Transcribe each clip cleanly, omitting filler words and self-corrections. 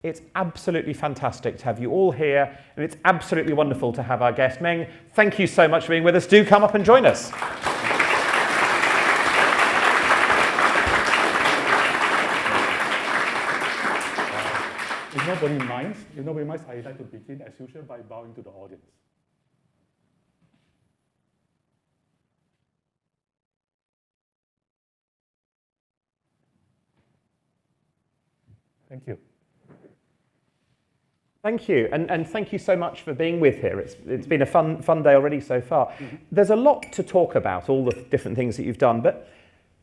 It's absolutely fantastic to have you all here, and it's absolutely wonderful to have our guest, Meng. Thank you so much for being with us. Do come up and join us. If nobody minds, I'd like to begin as usual by bowing to the audience. Thank you. Thank you, and thank you so much for being with here. It's been a fun day already so far. Mm-hmm. There's a lot to talk about, all the different things that you've done, but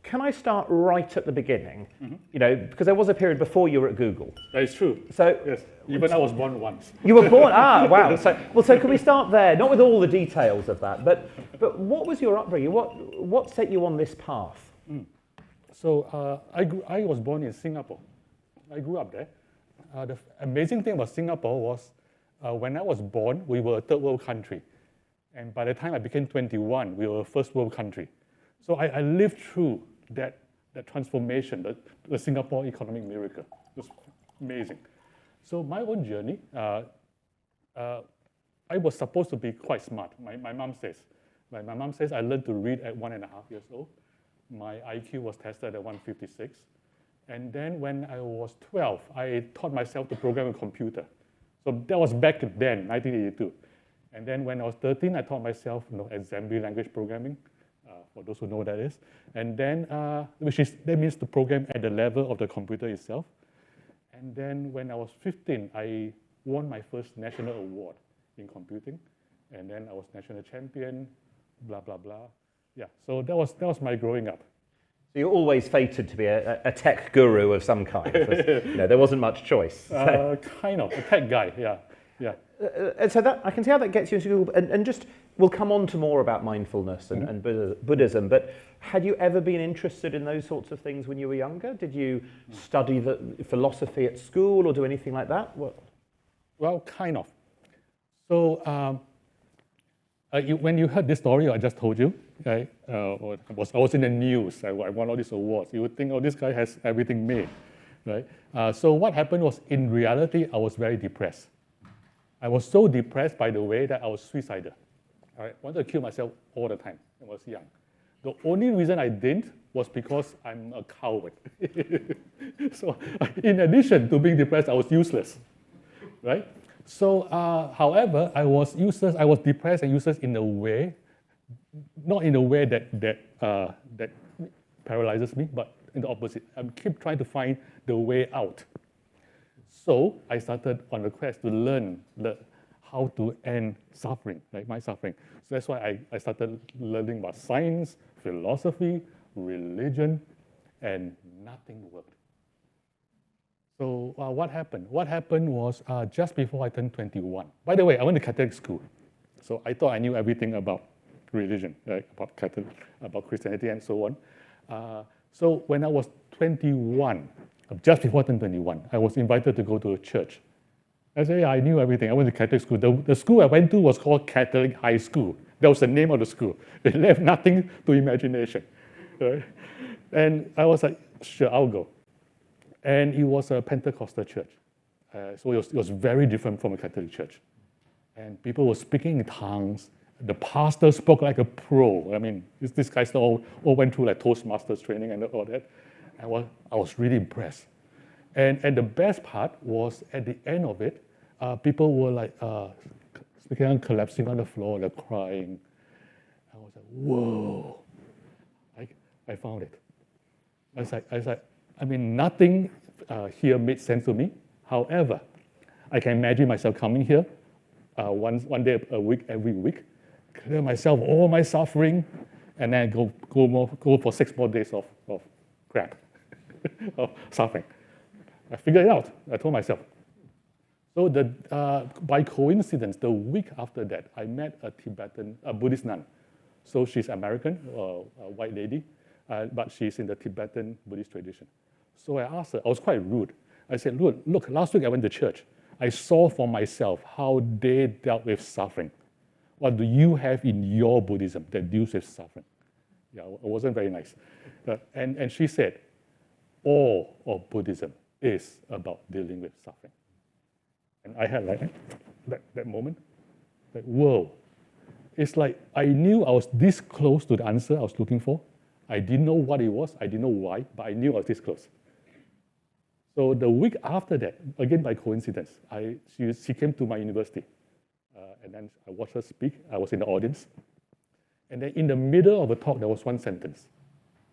can I start right at the beginning? Mm-hmm. You know, because there was a period before you were at Google. That is true. So yes, even I was born once. You were born? Wow. So can we start there? Not with all the details of that, but what was your upbringing? What set you on this path? So I was born in Singapore. I grew up there. The amazing thing about Singapore was when I was born, we were a third world country. And by the time I became 21, we were a first world country. So I lived through that transformation, the Singapore economic miracle. It was amazing. So my own journey, I was supposed to be quite smart. My mom says. My mom says I learned to read at 1.5 years old. My IQ was tested at 156. And then when I was 12, I taught myself to program a computer. So that was back then, 1982. And then when I was 13, I taught myself assembly language programming, for those who know what that is. And then, that means to program at the level of the computer itself. And then when I was 15, I won my first national award in computing. And then I was national champion, blah, blah, blah. Yeah, so that was my growing up. So you're always fated to be a tech guru of some kind. There wasn't much choice. So. Kind of, a tech guy, yeah. And so that I can see how that gets you into Google. And just, we'll come on to more about mindfulness and Buddhism, but had you ever been interested in those sorts of things when you were younger? Did you study the philosophy at school or do anything like that? Well, kind of. So when you heard this story I just told you, right? I was in the news. I won all these awards. You would think, oh, this guy has everything made, right? So what happened was, in reality, I was very depressed. I was so depressed, by the way, that I was suicidal. I wanted to kill myself all the time when I was young. The only reason I didn't was because I'm a coward. So in addition to being depressed, I was useless, right? So, however, I was useless. I was depressed and useless in a way, not in a way that paralyzes me, but in the opposite. I keep trying to find the way out. So I started on a quest to learn how to end suffering, like my suffering. So that's why I started learning about science, philosophy, religion, and nothing worked. So what happened? What happened was just before I turned 21. By the way, I went to Catholic school. So I thought I knew everything about religion, right? About Christianity and so on. So when I was 21, just before I turned 21, I was invited to go to a church. I said, yeah, I knew everything. I went to Catholic school. The school I went to was called Catholic High School. That was the name of the school. It left nothing to imagination. Right? And I was like, sure, I'll go. And it was a Pentecostal church. So it was very different from a Catholic church. And people were speaking in tongues. The pastor spoke like a pro. I mean, these guys all went through like Toastmasters training and all that. I was really impressed. And the best part was at the end of it, people were like collapsing on the floor, like crying. I was like, whoa, I found it. I was like, I mean, nothing here made sense to me. However, I can imagine myself coming here one day a week, every week, clear myself all my suffering, and then go for 6 more days of crap, of suffering. I figured it out. I told myself. So by coincidence, the week after that, I met a Buddhist nun. So she's American, a white lady, but she's in the Tibetan Buddhist tradition. So I asked her, I was quite rude. I said, look, last week I went to church. I saw for myself how they dealt with suffering. What do you have in your Buddhism that deals with suffering? Yeah, it wasn't very nice. And she said, all of Buddhism is about dealing with suffering. And I had like that moment, like, whoa. It's like I knew I was this close to the answer I was looking for. I didn't know what it was, I didn't know why, but I knew I was this close. So the week after that, again by coincidence, she came to my university. And then I watched her speak. I was in the audience. And then in the middle of a talk, there was one sentence.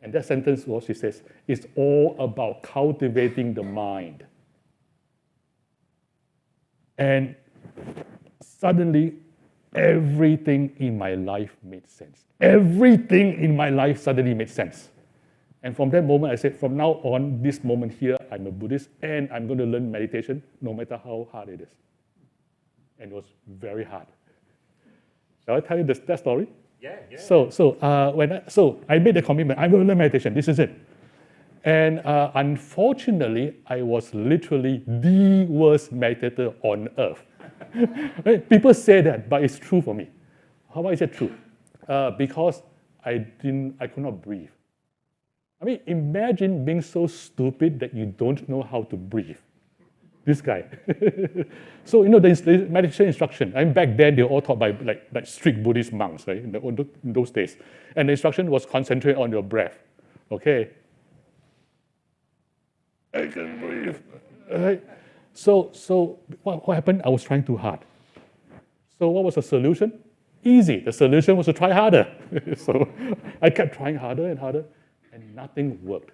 And that sentence was, she says, it's all about cultivating the mind. And suddenly, everything in my life made sense. Everything in my life suddenly made sense. And from that moment, I said, from now on, this moment here, I'm a Buddhist, and I'm going to learn meditation, no matter how hard it is. And it was very hard. Shall I tell you that story? Yeah. So I made the commitment. I'm going to learn meditation. This is it. And unfortunately, I was literally the worst meditator on earth. People say that, but it's true for me. How is it true? Because I could not breathe. I mean, imagine being so stupid that you don't know how to breathe. This guy. So, the meditation instruction, I mean, back then they were all taught by like strict Buddhist monks, right, in those days. And the instruction was concentrate on your breath. Okay. I can breathe. Right? So what happened? I was trying too hard. So what was the solution? Easy. The solution was to try harder. So I kept trying harder and harder, and nothing worked.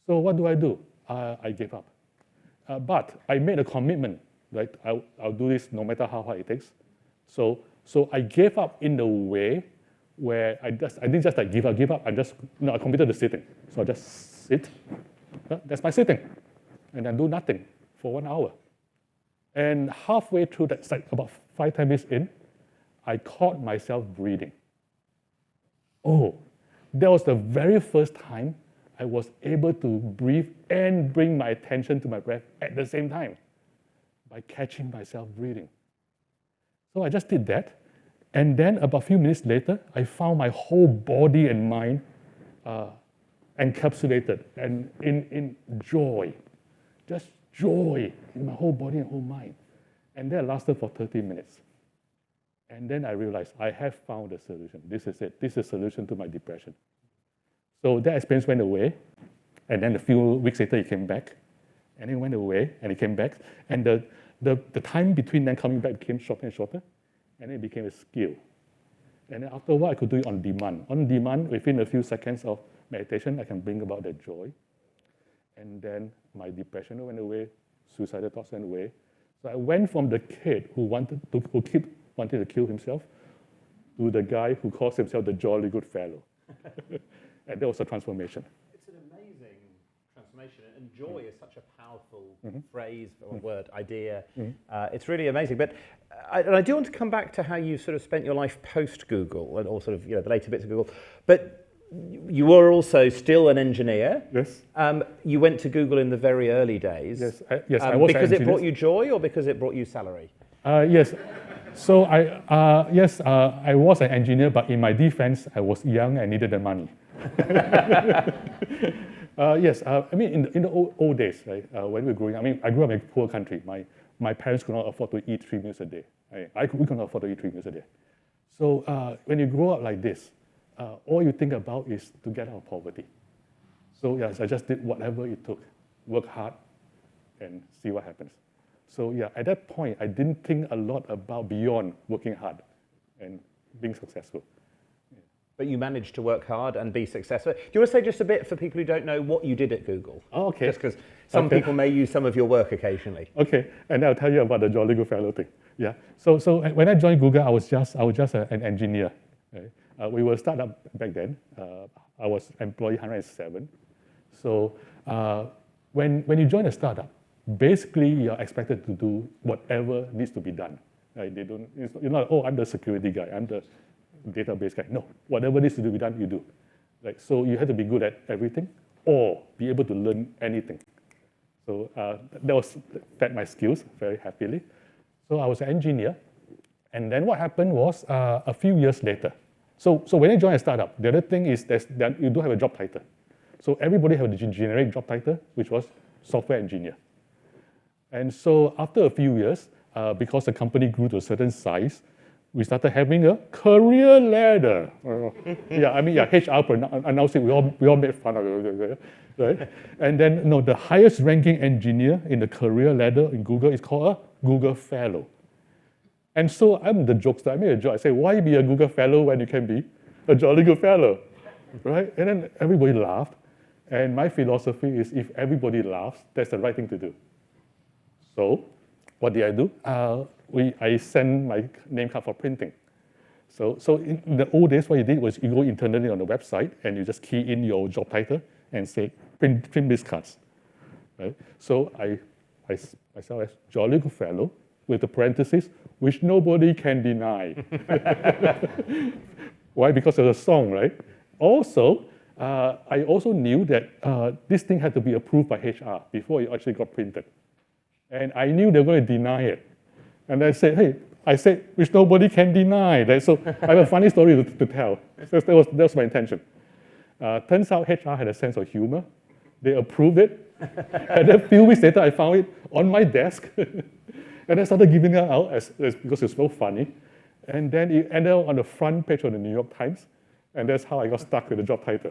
So what do? I gave up. But I made a commitment, right? I'll do this no matter how hard it takes. So I gave up in the way where I didn't just like give up. I committed to sitting. So I just sit. That's my sitting. And then do nothing for 1 hour. And halfway through that, like about 5-10 minutes in, I caught myself breathing. Oh, that was the very first time I was able to breathe and bring my attention to my breath at the same time by catching myself breathing. So I just did that. And then about a few minutes later, I found my whole body and mind encapsulated and in joy, just joy in my whole body and whole mind. And that lasted for 30 minutes. And then I realized I have found a solution. This is it. This is a solution to my depression. So that experience went away, and then a few weeks later, it came back, and it went away, and it came back, and the time between then coming back became shorter and shorter, and it became a skill. And then after a while, I could do it on demand. On demand, within a few seconds of meditation, I can bring about that joy. And then my depression went away, suicidal thoughts went away. So I went from the kid who kept wanting to kill himself to the guy who calls himself the jolly good fellow. And that was a transformation. It's an amazing transformation, and joy is such a powerful phrase or word, idea. It's really amazing. But I do want to come back to how you sort of spent your life post-Google, or sort of the later bits of Google. But you were also still an engineer. Yes. You went to Google in the very early days. Yes, I was because it brought you joy, or because it brought you salary? Yes. So I was an engineer, but in my defense, I was young and needed the money. Yes, I mean, in the old days, right, when we were growing up, I mean, I grew up in a poor country. My parents could not afford to eat 3 meals a day. We could not afford to eat 3 meals a day. So when you grow up like this, all you think about is to get out of poverty. So yes, I just did whatever it took, work hard, and see what happens. So yeah, at that point, I didn't think a lot about beyond working hard and being successful. But you managed to work hard and be successful. Do you want to say just a bit for people who don't know what you did at Google? Oh, okay. Just because some people may use some of your work occasionally. Okay, and I'll tell you about the Jolly Good Fellow thing. Yeah. So when I joined Google, I was just an engineer. Right? We were a startup back then. I was employee 107. So when you join a startup, basically you're expected to do whatever needs to be done. Right? You're not, I'm the security guy, I'm the database guy. No, whatever needs to be done, you do. Like, so you have to be good at everything or be able to learn anything. So that fed my skills very happily. So I was an engineer. And then what happened was a few years later. So when you join a startup, the other thing is that you do have a job title. So everybody had a generic job title, which was software engineer. And so after a few years, because the company grew to a certain size, we started having a career ladder. HR announced it. We all made fun of it, right? And then, the highest ranking engineer in the career ladder in Google is called a Google Fellow. And so I'm the jokester. I made a joke. I say, why be a Google Fellow when you can be a jolly good fellow, right? And then everybody laughed. And my philosophy is, if everybody laughs, that's the right thing to do. So what did I do? I sent my name card for printing. So in the old days, what you did was you go internally on the website and you just key in your job title and say, print these cards. Right? So I myself as Jolly Good Fellow with the parentheses, which nobody can deny. Why? Because of the song, right? Also, I also knew that this thing had to be approved by HR before it actually got printed. And I knew they were going to deny it. And I said, which nobody can deny. Right? So I have a funny story to tell. So that was my intention. Turns out HR had a sense of humor. They approved it. And then a few weeks later, I found it on my desk. And I started giving it out because it's so funny. And then it ended up on the front page of the New York Times. And that's how I got stuck with the job title.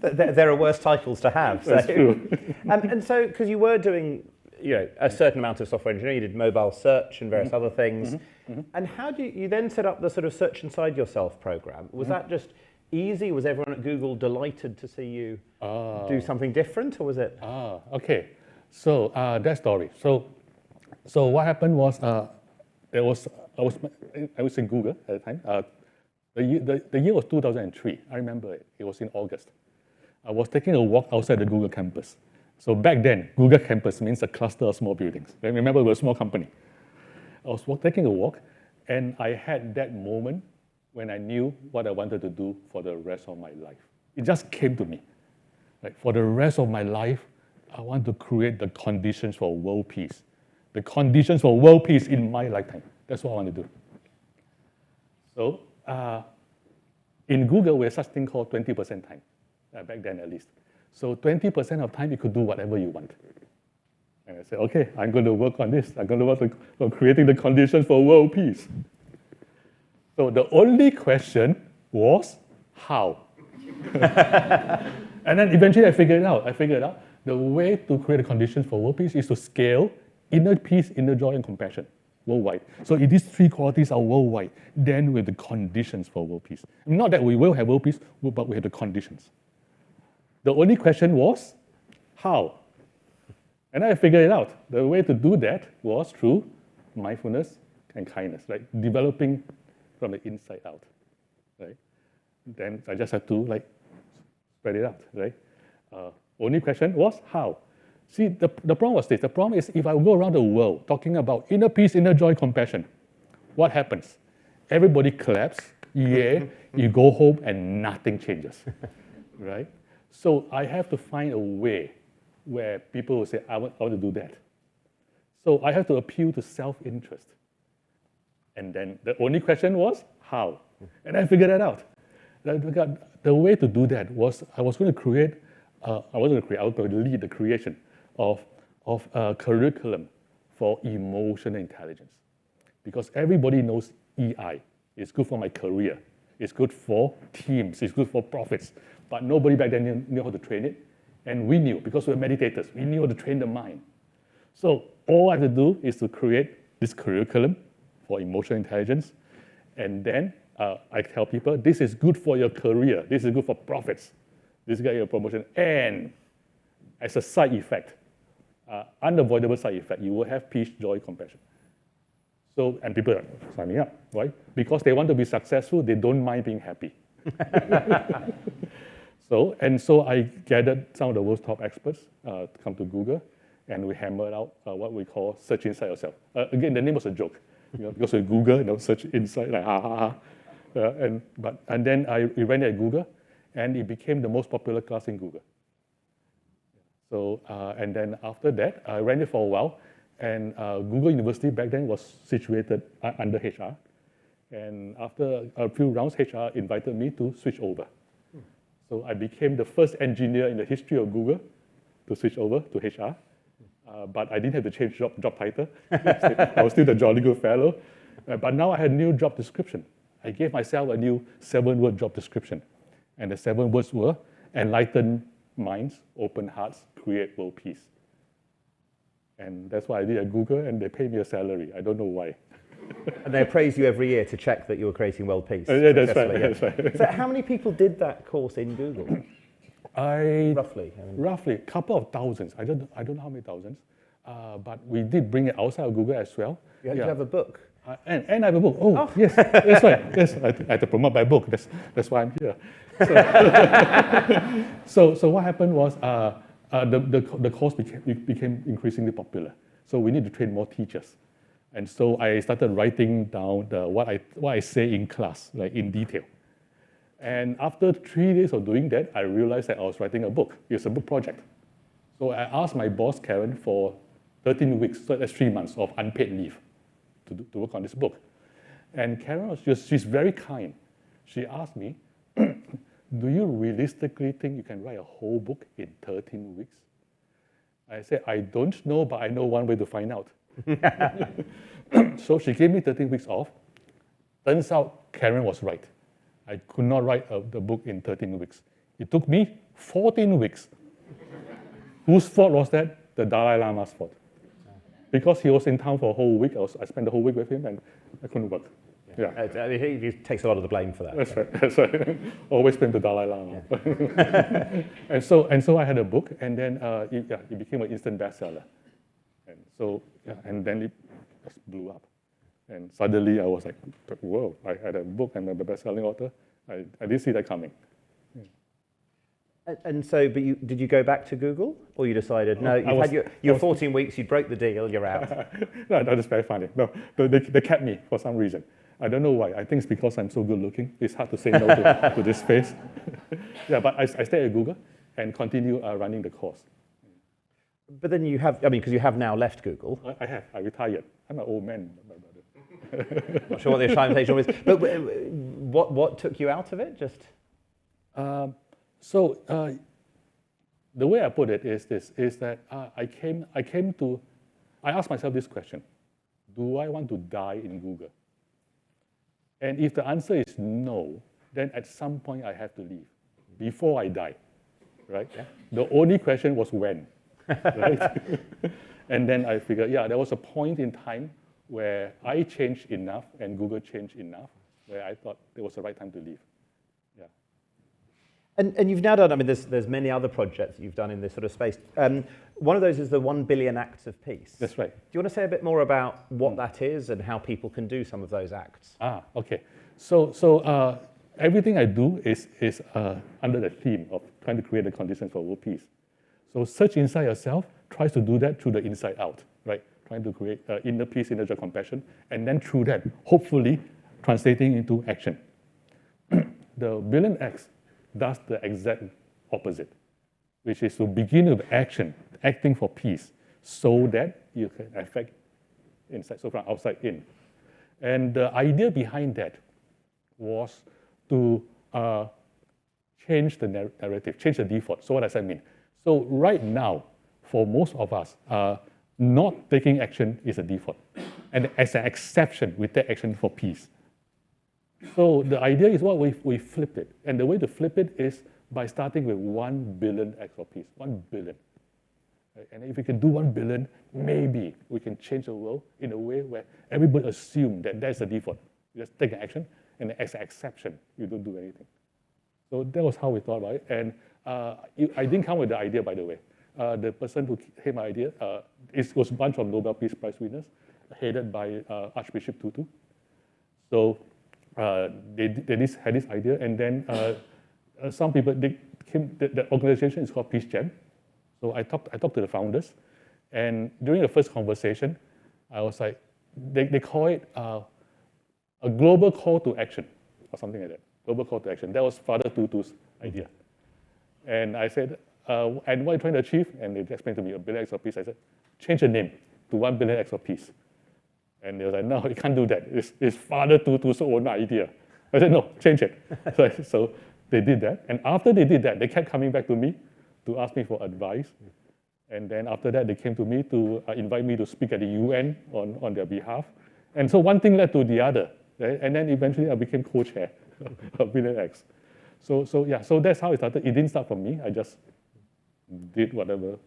There are worse titles to have. That's true. And so, because you were doing a certain amount of software engineering, you did mobile search and various other things. And how do you then set up the sort of Search Inside Yourself program? Was that just easy? Was everyone at Google delighted to see you do something different, or was it? Okay. So that story. So what happened was I was in Google at the time. The year was 2003. I remember it. It was in August. I was taking a walk outside the Google campus. So back then, Google campus means a cluster of small buildings. Remember, we were a small company. I was taking a walk, and I had that moment when I knew what I wanted to do for the rest of my life. It just came to me. Like, for the rest of my life, I want to create the conditions for world peace. The conditions for world peace in my lifetime. That's what I want to do. So in Google, we have such thing called 20% time, back then at least. So 20% of time, you could do whatever you want. And I said, okay, I'm going to work on this. I'm going to work on creating the conditions for world peace. So the only question was, how? And then eventually I figured it out. The way to create the conditions for world peace is to scale inner peace, inner joy, and compassion worldwide. So if these three qualities are worldwide, then we have the conditions for world peace. Not that we will have world peace, but we have the conditions. The only question was, how? And I figured it out. The way to do that was through mindfulness and kindness, right? Developing from the inside out, right? Then I just had to spread it out, right? Only question was how. See, the problem was this. The problem is if I go around the world talking about inner peace, inner joy, compassion, what happens? Everybody claps, yeah, you go home and nothing changes, right? So I have to find a way where people will say, I want to do that. So I have to appeal to self-interest. And then the only question was, how? And I figured that out. The way to do that was I was going to lead the creation of a curriculum for emotional intelligence. Because everybody knows EI. It's good for my career. It's good for teams. It's good for profits. But nobody back then knew how to train it. And we knew, because we're meditators, we knew how to train the mind. So all I have to do is to create this curriculum for emotional intelligence. And then I tell people, this is good for your career. This is good for profits. This is good for your promotion. And as a side effect, unavoidable side effect, you will have peace, joy, compassion. So, and people are signing up, right? Because they want to be successful, they don't mind being happy. So I gathered some of the world's top experts to come to Google, and we hammered out what we call search inside yourself. Again, the name was a joke, because with Google, search inside, like ha ha ha. And then we ran it at Google, and it became the most popular class in Google. So and then after that, I ran it for a while, and Google University back then was situated under HR. And after a few rounds, HR invited me to switch over. So I became the first engineer in the history of Google to switch over to HR. but I didn't have to change job title. I was still the jolly good fellow. But now I had a new job description. I gave myself a new 7-word job description. And the 7 words were enlighten minds, open hearts, create world peace. And that's what I did at Google, and they paid me a salary. I don't know why. And they appraise you every year to check that you were creating world peace. Yeah, that's right. Yeah. That's right. So how many people did that course in Google? Roughly. Roughly, a couple of thousands. I don't know how many thousands. But we did bring it outside of Google as well. You have a book. And I have a book. Oh, yes, that's right. Yes, I had to promote my book. That's why I'm here. So what happened was the course became increasingly popular. So we need to train more teachers. And so I started writing down what I say in class, like in detail. And after 3 days of doing that, I realized that I was writing a book. It's a book project. So I asked my boss, Karen, for 13 weeks, so that's 3 months of unpaid leave to work on this book. And Karen she's very kind. She asked me, do you realistically think you can write a whole book in 13 weeks? I said, I don't know, but I know one way to find out. So she gave me 13 weeks off. Turns out Karen was right. I could not write the book in 13 weeks. It took me 14 weeks. Whose fault was that? The Dalai Lama's fault. Because he was in town for a whole week, I spent the whole week with him, and I couldn't work. Yeah. He takes a lot of the blame for that. That's right. That's right. Always blame the Dalai Lama. Yeah. and so I had a book, and then it became an instant bestseller. And then it just blew up. And suddenly I was like, whoa, I had a book and I'm a best-selling author. I didn't see that coming. And so, but did you go back to Google, or you decided, no, you had your 14 weeks, you broke the deal, you're out? No, that is very funny. No, they kept me for some reason. I don't know why. I think it's because I'm so good looking. It's hard to say no to this face. Yeah, but I stayed at Google and continue running the course. But then you have, because you have now left Google. I have. I retired. I'm an old man, my brother. Not sure what the time was. But what took you out of it? Just. So the way I put it is that I asked myself this question: do I want to die in Google? And if the answer is no, then at some point I have to leave before I die, right? Yeah. The only question was when, right? And then I figured, there was a point in time where I changed enough and Google changed enough where I thought it was the right time to leave. Yeah. And you've now done, there's many other projects that you've done in this sort of space. One of those is the 1 billion acts of peace. That's right. Do you want to say a bit more about what that is and how people can do some of those acts? Okay. So everything I do is under the theme of trying to create the conditions for world peace. So Search Inside Yourself tries to do that through the inside out, right? Trying to create inner peace, inner joy, compassion, and then through that, hopefully, translating into action. The billion acts does the exact opposite, which is to begin with action, acting for peace, so that you can affect inside, so from outside in. And the idea behind that was to change the narrative, change the default. So what does that mean? So right now, for most of us, not taking action is a default. And as an exception, we take action for peace. So the idea is we flip it. And the way to flip it is by starting with 1 billion acts of peace, 1 billion. And if we can do 1 billion, maybe we can change the world in a way where everybody assumes that that's the default. You just take an action, and as an exception, you don't do anything. So that was how we thought about it. And I didn't come with the idea, by the way. The person who had my idea was a bunch of Nobel Peace Prize winners, headed by Archbishop Tutu. So they had this idea, and then some people, the organization is called Peace Jam. So I talked to the founders, and during the first conversation, I was like, they call it a global call to action, or something like that. Global call to action. That was Father Tutu's idea. And I said, and what are you trying to achieve? And they explained to me, 1 billion acts of peace. I said, change the name to 1 billion acts of peace. And they were like, no, you can't do that. It's Father Tutu's own idea. I said, no, change it. So they did that. And after they did that, they kept coming back to me to ask me for advice. And then after that, they came to me to invite me to speak at the UN on their behalf. And so one thing led to the other, right? And then eventually I became co-chair of Billion X. So that's how it started. It didn't start from me. I just did whatever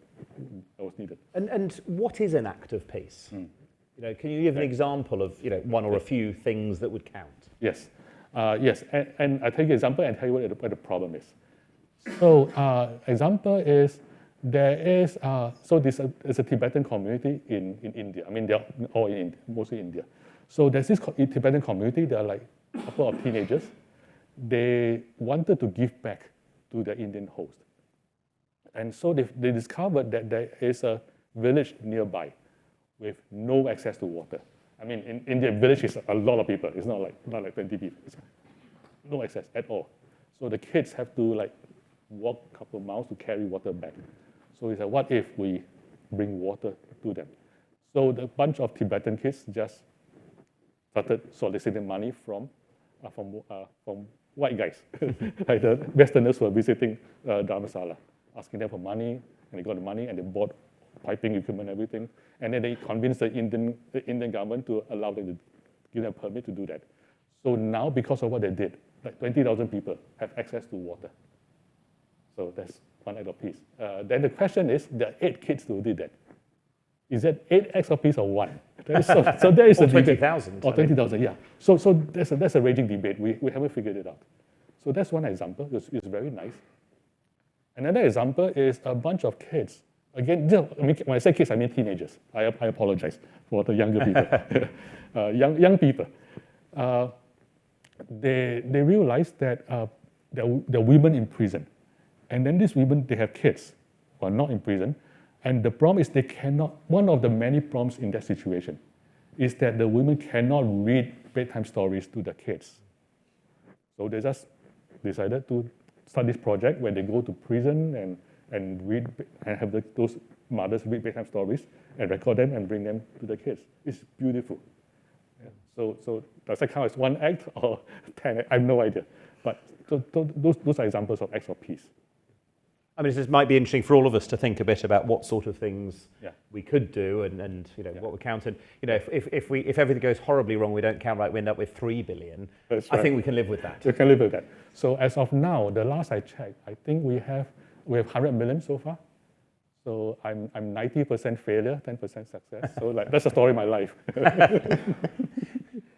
was needed. And what is an act of peace? Can you give an example of one or a few things that would count? Yes, yes. And I take an example and tell you what the problem is. So example is there's a Tibetan community in India. I mean, they're all in India, mostly India. So there's this Tibetan community. They're like a couple of teenagers. They wanted to give back to their Indian host. And so they discovered that there is a village nearby with no access to water. I mean, in India, village is a lot of people. It's not like 20 people. It's no access at all. So the kids have to walk a couple of miles to carry water back. So he said, what if we bring water to them? So the bunch of Tibetan kids just started soliciting money from white guys. Like the Westerners were visiting Dharamsala, asking them for money, and they got the money, and they bought piping equipment and everything. And then they convinced the Indian government to allow them to give them a permit to do that. So now, because of what they did, 20,000 people have access to water. So that's one act of peace. Then the question is, there are 8 kids who did that. Is that 8 acts of peace or 1? So there is or a debate. 20,000. Or 20,000, yeah. So that's a raging debate. We haven't figured it out. So that's one example. It's very nice. Another example is a bunch of kids. Again, when I say kids, I mean teenagers. I apologize for the younger people. Young people. They realized that there are women in prison. And then these women, they have kids who are not in prison. And the problem is one of the many problems in that situation is that the women cannot read bedtime stories to the kids. So they just decided to start this project where they go to prison and read and have those mothers read bedtime stories and record them and bring them to the kids. It's beautiful. Yeah. So does that count as one act or 10 acts? I have no idea. But those are examples of acts of peace. I mean, this might be interesting for all of us to think a bit about what sort of things we could do and what would count. And if everything goes horribly wrong, we don't count right, we end up with 3 billion. That's right. I think we can live with that. We can live with that. So as of now, the last I checked, I think we have 100 million so far. So I'm 90% failure, 10% success. So that's the story of my life.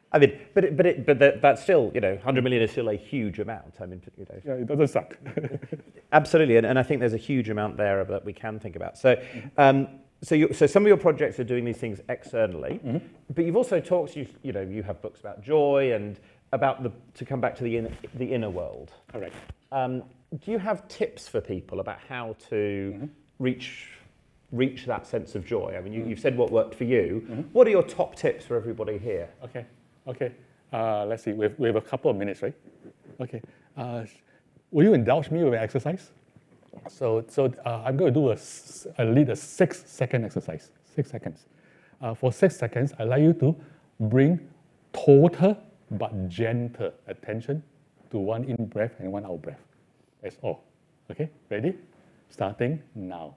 I mean, but that's still, 100 million is still a huge amount. I mean, Yeah, it doesn't suck. Absolutely, and I think there's a huge amount there that we can think about. So, so some of your projects are doing these things externally, but you've also talked. You have books about joy and about to come back to the inner world. Correct. Do you have tips for people about how to reach that sense of joy? I mean, you've said what worked for you. What are your top tips for everybody here? Okay. Let's see. We have a couple of minutes, right? Okay. Will you indulge me with an exercise? So I'm going to do a 6-second exercise. 6 seconds. For 6 seconds, I'd like you to bring total but gentle attention to one in breath and one out breath. That's all. Okay, ready? Starting now.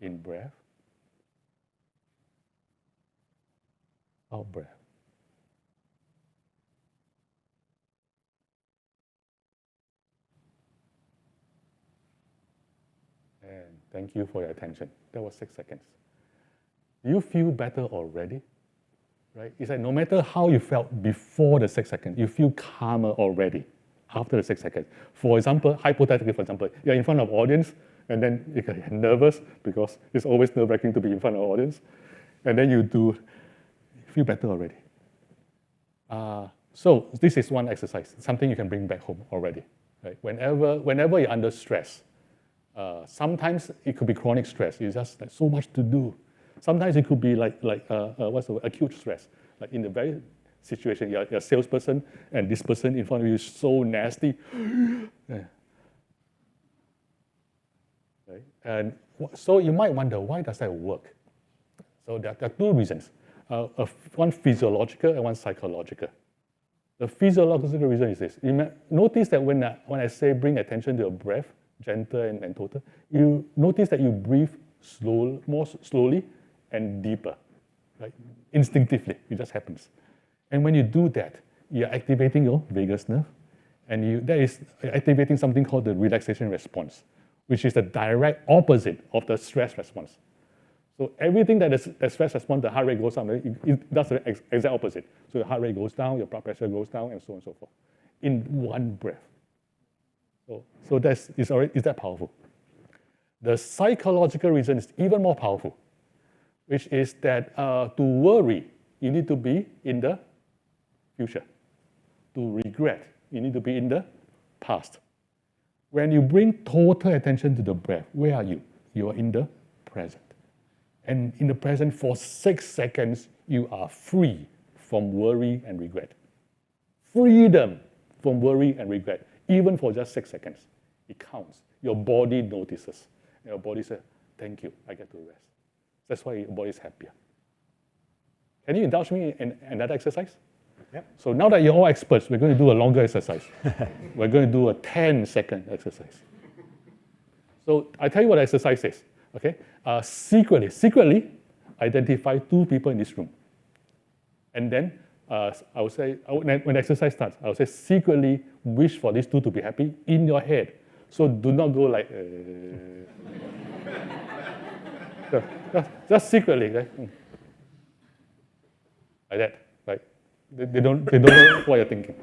In breath. Out breath. And thank you for your attention. That was 6 seconds. Do you feel better already? Right? It's like no matter how you felt before the 6 seconds, you feel calmer already after the 6 seconds. For example, hypothetically, you're in front of an audience, and then you get nervous because it's always nerve-wracking to be in front of an audience. And then you feel better already. So this is one exercise, something you can bring back home already. Right? Whenever you're under stress, sometimes it could be chronic stress. You just so much to do. Sometimes it could be acute stress. Like in the very situation, you're a salesperson, and this person in front of you is so nasty. Right? And so you might wonder, why does that work? So there are 2 reasons. One physiological and one psychological. The physiological reason is this. Notice that when I say bring attention to your breath, gentle and total, you notice that you breathe more slowly and deeper, right? Instinctively, it just happens. And when you do that, you're activating your vagus nerve, and that is activating something called the relaxation response, which is the direct opposite of the stress response. So everything that is the stress response, the heart rate goes up, it does the exact opposite. So your heart rate goes down, your blood pressure goes down, and so on and so forth, in one breath. So is that powerful? The psychological reason is even more powerful, which is that to worry, you need to be in the future. To regret, you need to be in the past. When you bring total attention to the breath, where are you? You are in the present. And in the present, for 6 seconds, you are free from worry and regret. Freedom from worry and regret, even for just 6 seconds. It counts. Your body notices. And your body says, thank you, I get to rest. That's why your body is happier. Can you indulge me in another exercise? Yep. So now that you're all experts, we're going to do a longer exercise. We're going to do a 10-second exercise. So I tell you what the exercise is. Okay? Secretly identify 2 people in this room. And then I would say, when the exercise starts, I would say secretly wish for these 2 to be happy in your head. So do not go like, just secretly, right? Like that, right? They don't know what you're thinking.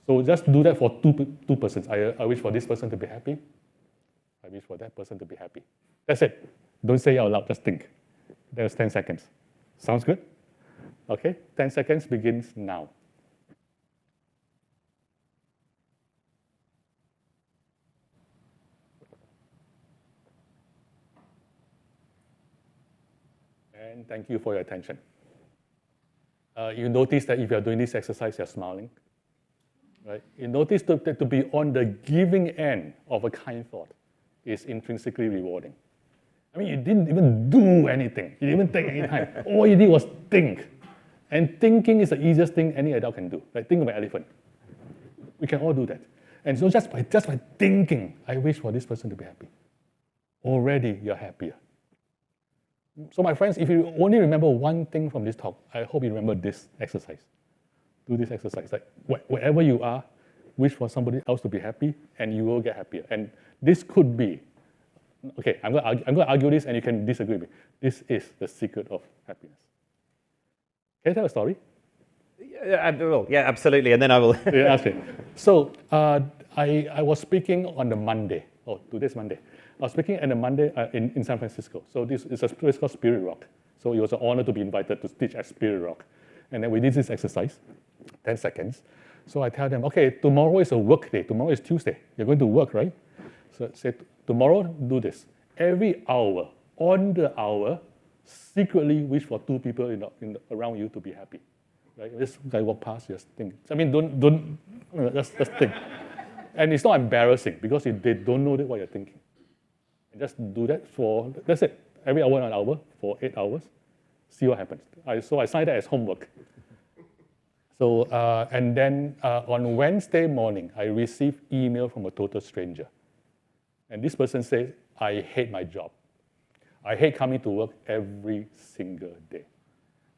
So just do that for two persons. I wish for this person to be happy. I wish for that person to be happy. That's it. Don't say it out loud, just think. There's 10 seconds. Sounds good? Okay, 10 seconds begins now. And thank you for your attention. You notice that if you're doing this exercise, you're smiling. Right? You notice that to be on the giving end of a kind thought is intrinsically rewarding. I mean, you didn't even do anything. You didn't even take any time. All you did was think. And thinking is the easiest thing any adult can do. Like think of an elephant. We can all do that. And so just by thinking, I wish for this person to be happy, already you're happier. So my friends, if you only remember one thing from this talk, I hope you remember this exercise. Do this exercise. Like wherever you are, wish for somebody else to be happy, and you will get happier. And this could be, okay, I'm going to argue this, and you can disagree with me. This is the secret of happiness. Can I tell a story? Yeah, absolutely. And then I will. Yeah, okay. So I was speaking on the Monday. Oh, today's Monday. I was speaking on a Monday in San Francisco. So this is a place called Spirit Rock. So it was an honor to be invited to teach at Spirit Rock. And then we did this exercise, 10 seconds. So I tell them, okay, tomorrow is a work day. Tomorrow is Tuesday. You're going to work, right? So say, tomorrow, do this. Every hour, on the hour, secretly wish for 2 people around you to be happy. Right? This guy walk past, just think. I mean, don't just think. And it's not embarrassing because they don't know what you're thinking. And just do that that's it. Every hour, an hour, for 8 hours. See what happens. So I signed that as homework. So, and then on Wednesday morning, I received email from a total stranger. And this person says, I hate my job. I hate coming to work every single day.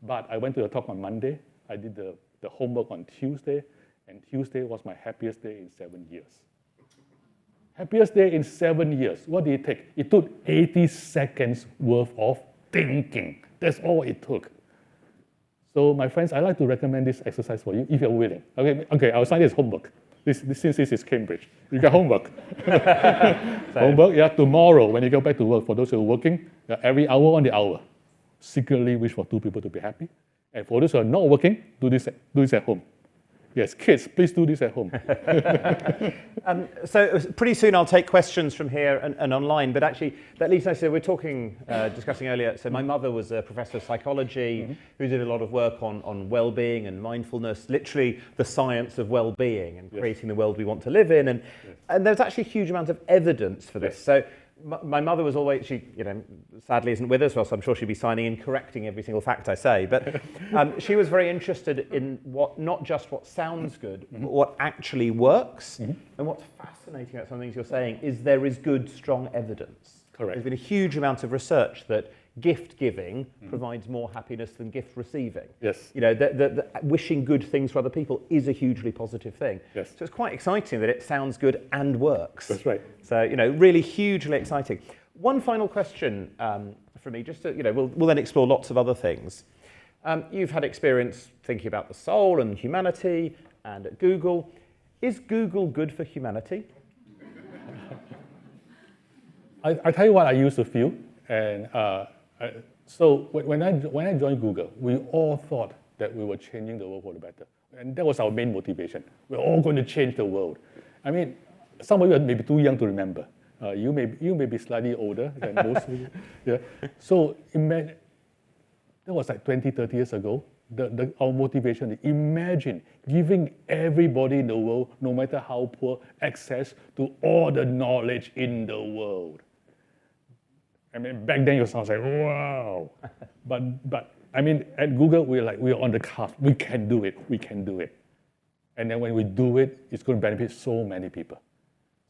But I went to the talk on Monday. I did the homework on Tuesday. And Tuesday was my happiest day in 7 years. Happiest day in 7 years. What did it take? It took 80 seconds worth of thinking. That's all it took. So my friends, I'd like to recommend this exercise for you if you're willing. Okay, I'll sign this homework. Since this is Cambridge. You got homework. Homework, yeah, tomorrow when you go back to work, for those who are working, every hour on the hour, secretly wish for 2 people to be happy. And for those who are not working, do this at home. Yes, kids, please do this at home. So pretty soon I'll take questions from here and online, but actually that leads nicely. We're discussing earlier, so my mother was a professor of psychology who did a lot of work on well-being and mindfulness, literally the science of well-being and creating the world we want to live in. And there's actually a huge amount of evidence for this. So my mother was always, she sadly isn't with us, or else I'm sure she'd be signing in, correcting every single fact I say. But she was very interested in not just what sounds good, but what actually works. And what's fascinating about some things you're saying is there is good, strong evidence. Correct. There's been a huge amount of research that gift giving provides more happiness than gift receiving. Yes. You know, the wishing good things for other people is a hugely positive thing. Yes. So it's quite exciting that it sounds good and works. That's right. So, you know, really hugely exciting. One final question from me, just to, you know, we'll then explore lots of other things. You've had experience thinking about the soul and humanity and at Google. Is Google good for humanity? I tell you what I used to feel, and so when I joined Google, we all thought that we were changing the world for the better, and that was our main motivation. We're all going to change the world. I mean, some of you are maybe too young to remember. You may be slightly older than most. Yeah. So imagine that was like 20, 30 years ago. Our motivation is imagine giving everybody in the world, no matter how poor, access to all the knowledge in the world. I mean, back then it sounds like, wow. But I mean, at Google, we're on the cusp. We can do it. And then when we do it, it's going to benefit so many people.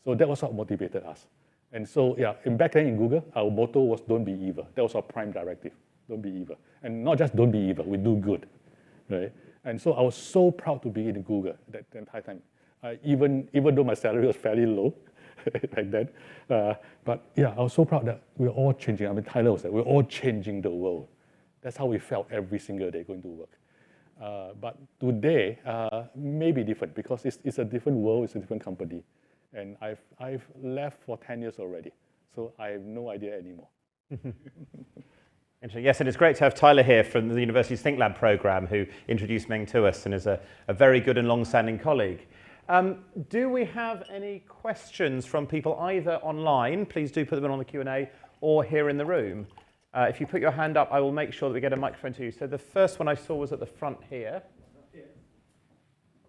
So that was what motivated us. And so, yeah, back then in Google, our motto was don't be evil. That was our prime directive, don't be evil. And not just don't be evil, we do good, right? And so I was so proud to be in Google that entire time. Even though my salary was fairly low, like that. But yeah, I was so proud that we're all changing. I mean, Tyler was like, we're all changing the world. That's how we felt every single day going to work. But today, may be different because it's a different world, it's a different company. And I've left for 10 years already, so I have no idea anymore. Yes, and it's great to have Tyler here from the university's Think Lab program, who introduced Meng to us and is a very good and long-standing colleague. Do we have any questions from people either online, please do put them in on the Q&A, or here in the room? If you put your hand up, I will make sure that we get a microphone to you. So the first one I saw was at the front here.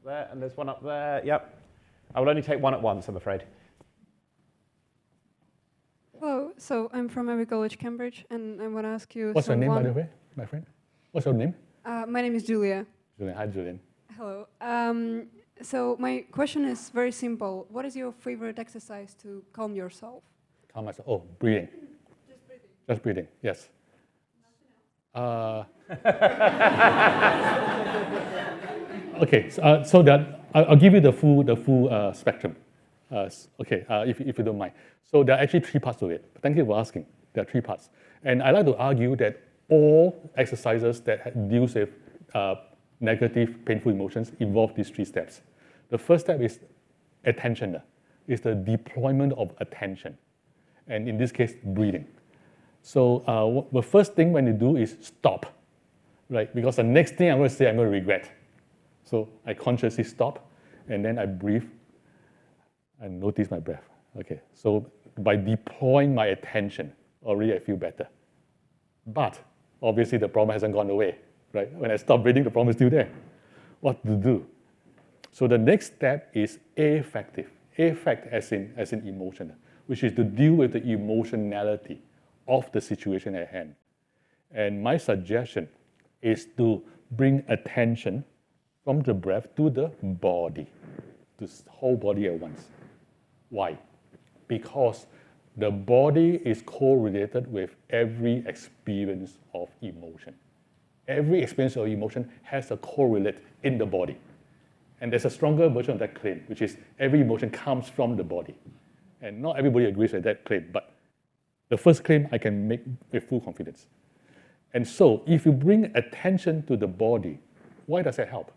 There, and there's one up there, yep. I will only take one at once, I'm afraid. Hello, so I'm from Abbey College, Cambridge, and I want to ask you. What's your name, by the way, my friend? What's your name? My name is Julia. Julian. Hi, Julian. Hello. So my question is very simple. What is your favorite exercise to calm yourself? Calm myself. Oh, breathing. Just breathing. Just breathing. Yes. Okay. So that I'll give you the full spectrum. If you don't mind. So there are actually 3 parts to it. Thank you for asking. There are 3 parts, and I like to argue that all exercises that deal with negative, painful emotions involve these 3 steps. The first step is attention. Is the deployment of attention, and in this case, breathing. So the first thing when you do is stop, right? Because the next thing I'm going to say, I'm going to regret. So I consciously stop, and then I breathe and notice my breath. Okay, so by deploying my attention, already I feel better. But obviously the problem hasn't gone away, right? When I stop breathing, the problem is still there. What to do? So the next step is affective. Affect as in emotional, which is to deal with the emotionality of the situation at hand. And my suggestion is to bring attention from the breath to the body, to the whole body at once. Why? Because the body is correlated with every experience of emotion. Every experience of emotion has a correlate in the body. And there's a stronger version of that claim, which is every emotion comes from the body. And not everybody agrees with that claim, but the first claim I can make with full confidence. And so if you bring attention to the body, why does that help?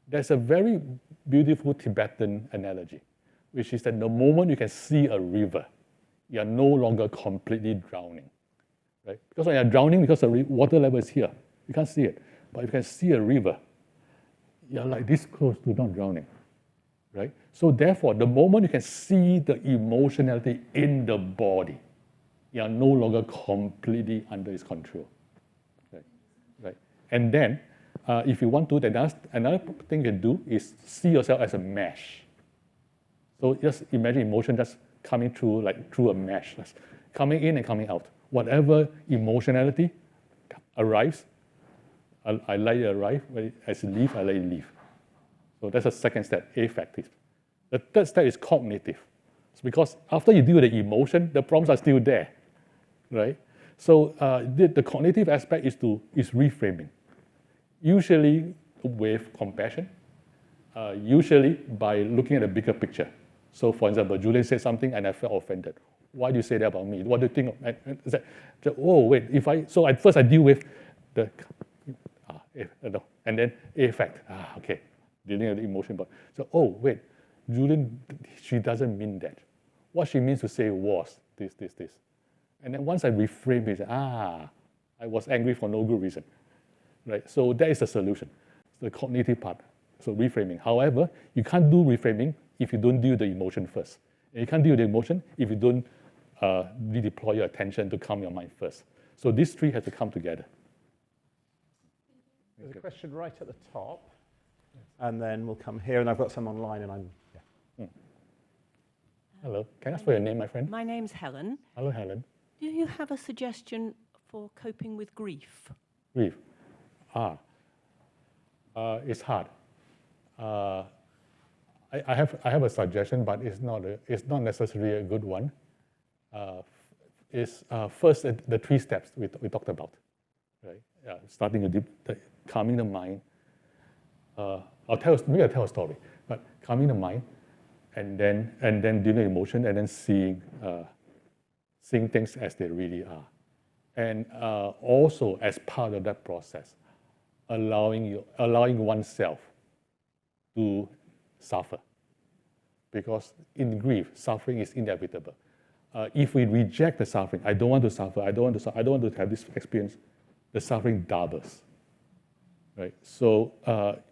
There's a very beautiful Tibetan analogy, which is that the moment you can see a river, you are no longer completely drowning, right? Because when you're drowning, because the water level is here, you can't see it. But if you can see a river, you're like this close to not drowning, right? So therefore, the moment you can see the emotionality in the body, you are no longer completely under its control, right? And then, if you want to, then another thing you can do is see yourself as a mesh. So just imagine emotion just coming through like through a mesh, just coming in and coming out. Whatever emotionality arrives, I let it arrive. As it leaves, I let it leave. So that's the second step, affective. The third step is cognitive. It's because after you deal with the emotion, the problems are still there, right? So the cognitive aspect is reframing, usually with compassion, usually by looking at the bigger picture. So for example, Julian said something and I felt offended. Why do you say that about me? What do you think of? Oh, wait, so at first I deal with the, no, and then effect. Okay, dealing with the emotion. But so, oh, wait, Julian, she doesn't mean that. What she means to say was this. And then once I reframe it, I was angry for no good reason, right? So that is the solution, the cognitive part, so reframing. However, you can't do reframing if you don't deal with the emotion first. And you can't deal with the emotion if you don't redeploy your attention to calm your mind first. So these three have to come together. There's a question right at the top, and then we'll come here, and I've got some online, and Hello, can I ask for your name, my friend? My name's Helen. Hello, Helen. Do you have a suggestion for coping with grief? Grief. It's hard. I have a suggestion, but it's not necessarily a good one. First the 3 steps we talked about, right? Starting with calming the mind. I'll tell a story, but calming the mind, and then dealing with emotion, and then seeing things as they really are, and also as part of that process, allowing oneself to suffer, because in grief, suffering is inevitable. If we reject the suffering, I don't want to suffer, I don't want to have this experience, the suffering doubles, right? So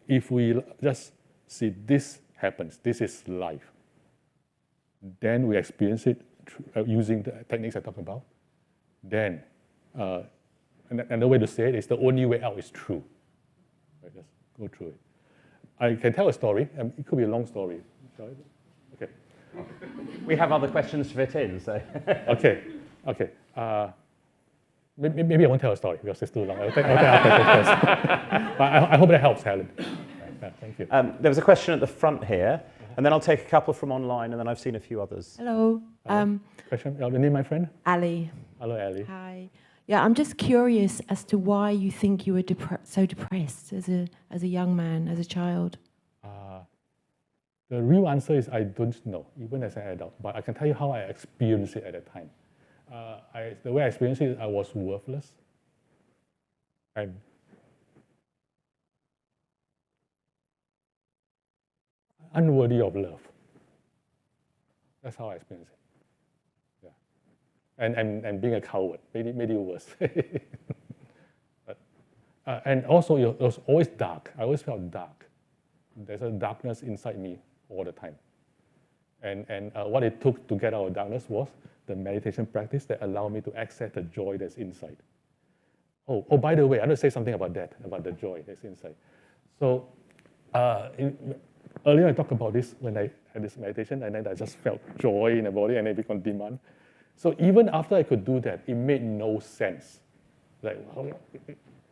if we just see this happens, this is life, then we experience it using the techniques I talked about. Then, another way to say it is the only way out is through. Right, just go through it. I can tell a story, and it could be a long story. Okay. we have other questions to fit in, so. Okay. Maybe I won't tell a story because it's too long. I'll take first. I hope that helps, Helen. Thank you. There was a question at the front here, and then I'll take a couple from online, and then I've seen a few others. Hello. Question? Your name, my friend? Ali. Hello, Ali. Hi. Yeah, I'm just curious as to why you think you were so depressed as a young man, as a child. The real answer is I don't know, even as an adult. But I can tell you how I experienced it at the time. The way I experienced it, I was worthless. And unworthy of love. That's how I experienced it. Yeah. And being a coward made it worse. But, and also, it was always dark. I always felt dark. There's a darkness inside me all the time. And what it took to get out of darkness was the meditation practice that allowed me to access the joy that's inside. Oh, by the way, I want to say something about that, about the joy that's inside. So earlier I talked about this when I had this meditation, and then I just felt joy in the body, and it became demand. So even after I could do that, it made no sense. Like,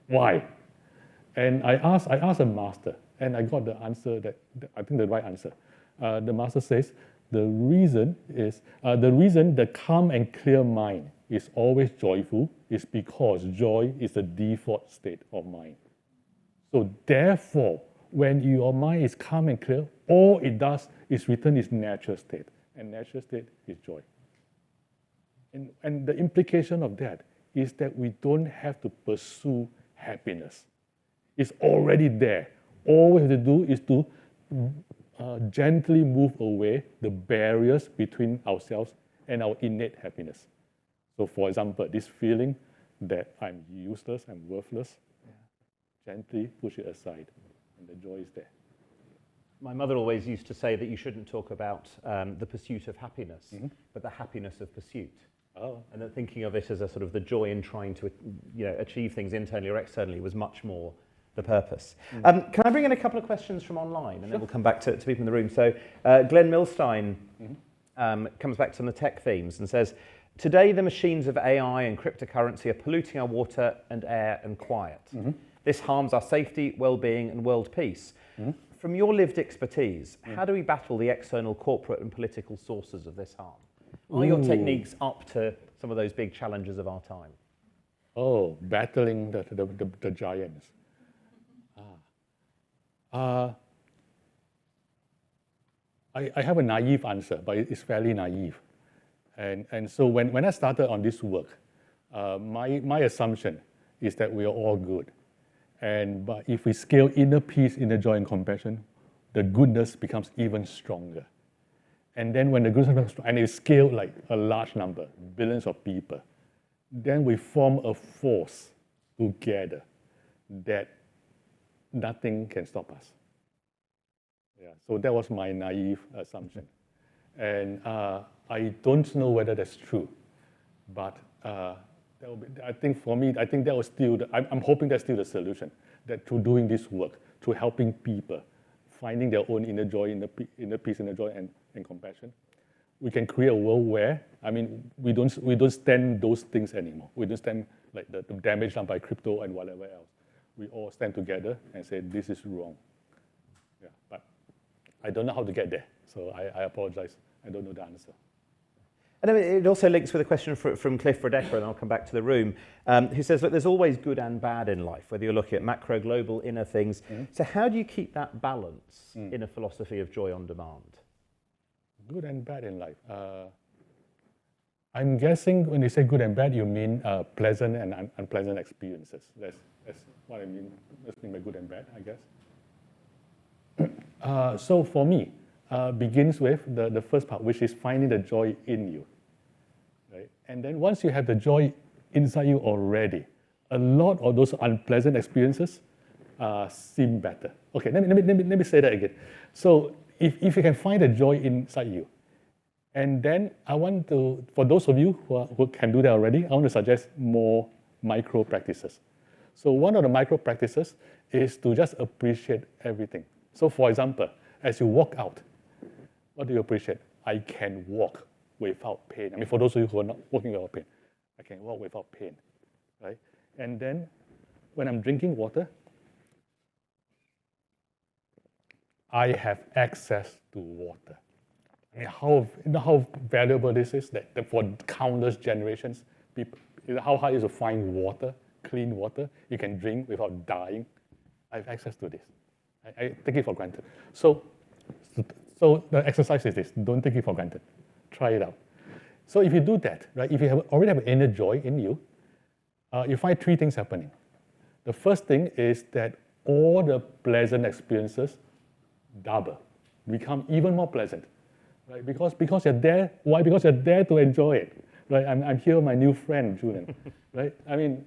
why? And I asked a master, and I got the answer I think the right answer. The master says, the reason the calm and clear mind is always joyful is because joy is the default state of mind. So therefore, when your mind is calm and clear, all it does is return its natural state, and natural state is joy. And the implication of that is that we don't have to pursue happiness. It's already there. All we have to do is to gently move away the barriers between ourselves and our innate happiness. So for example, this feeling that I'm useless, I'm worthless, gently push it aside, and the joy is there. My mother always used to say that you shouldn't talk about the pursuit of happiness, but the happiness of pursuit. Oh. And that thinking of it as a sort of the joy in trying to achieve things internally or externally was much more the purpose. Can I bring in a couple of questions from online, and then we'll come back to people in the room. So Glenn Milstein comes back to the tech themes and says, today the machines of AI and cryptocurrency are polluting our water and air and quiet. This harms our safety, well-being and world peace. From your lived expertise, how do we battle the external corporate and political sources of this harm? Are your techniques up to some of those big challenges of our time? Oh, battling the giants. I have a naive answer, but it's fairly naive. And so when I started on this work, my assumption is that we are all good. But if we scale inner peace, inner joy, and compassion, the goodness becomes even stronger. And then when the goodness becomes strong, and it scales like a large number, billions of people, then we form a force together that nothing can stop us. Yeah, so that was my naive assumption. And I don't know whether that's true, but that will be, I think for me, I think that was still, I'm hoping that's still the solution, that through doing this work, through helping people, finding their own inner joy, inner peace, inner joy, and compassion, we can create a world where, I mean, we don't stand those things anymore. We don't stand like the damage done by crypto and whatever else. We all stand together and say, this is wrong. Yeah, but I don't know how to get there, so I apologize. I don't know the answer. And then it also links with a question from Cliff Redecker, and I'll come back to the room, who says, look, there's always good and bad in life, whether you're looking at macro, global, inner things. So how do you keep that balance in a philosophy of joy on demand? Good and bad in life. I'm guessing when you say good and bad, you mean pleasant and unpleasant experiences. That's what I mean. That's mean by good and bad, I guess. So for me, begins with the first part, which is finding the joy in you. Right? And then once you have the joy inside you already, a lot of those unpleasant experiences seem better. Okay, let me say that again. So if you can find the joy inside you, and then I want to, for those of you who can do that already, I want to suggest more micro practices. So one of the micro practices is to just appreciate everything. So for example, as you walk out, what do you appreciate? I can walk without pain. I mean, for those of you who are not walking without pain, I can walk without pain, right? And then when I'm drinking water, I have access to water. I mean, how valuable this is that for countless generations, people, how hard it is to find water, clean water, you can drink without dying. I have access to this. I take it for granted. So the exercise is this: don't take it for granted. Try it out. So if you do that, right? If you already have inner joy in you, you find three things happening. The first thing is that all the pleasant experiences double, become even more pleasant, right? Because you're there. Why? Because you're there to enjoy it, right? I'm here with my new friend Julian, right? I mean,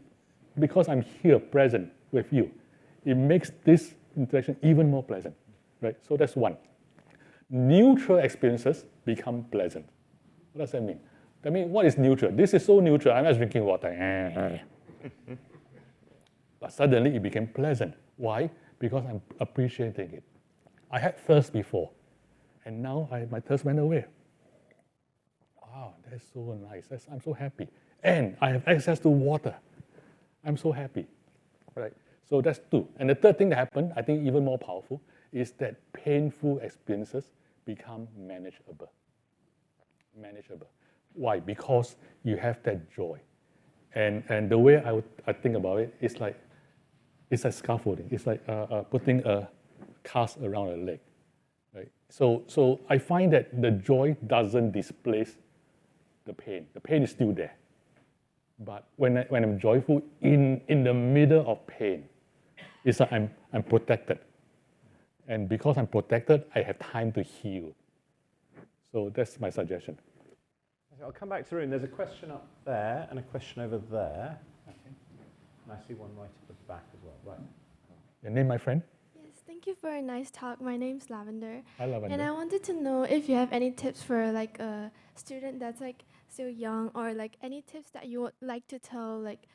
because I'm here present with you, it makes this interaction even more pleasant, right? So that's one. Neutral experiences become pleasant. What does that mean? I mean, what is neutral? This is so neutral. I'm just drinking water. But suddenly it became pleasant. Why? Because I'm appreciating it. I had thirst before, and now my thirst went away. Wow, that's so nice. I'm so happy. And I have access to water. I'm so happy, right? So that's two. And the third thing that happened, I think even more powerful, is that painful experiences become manageable. Manageable. Why? Because you have that joy. And the way I think about it is like, it's like scaffolding. It's like putting a cast around a leg, right? So I find that the joy doesn't displace the pain. The pain is still there. But when I'm joyful in the middle of pain, it's like I'm protected. And because I'm protected, I have time to heal. So that's my suggestion. I'll come back to the room. There's a question up there and a question over there. Okay. And I see one right at the back as well. Right. Your name, my friend? Yes, thank you for a nice talk. My name's Lavender. Hi, Lavender. And I wanted to know if you have any tips for like a student that's like still young, or like any tips that you would like to tell like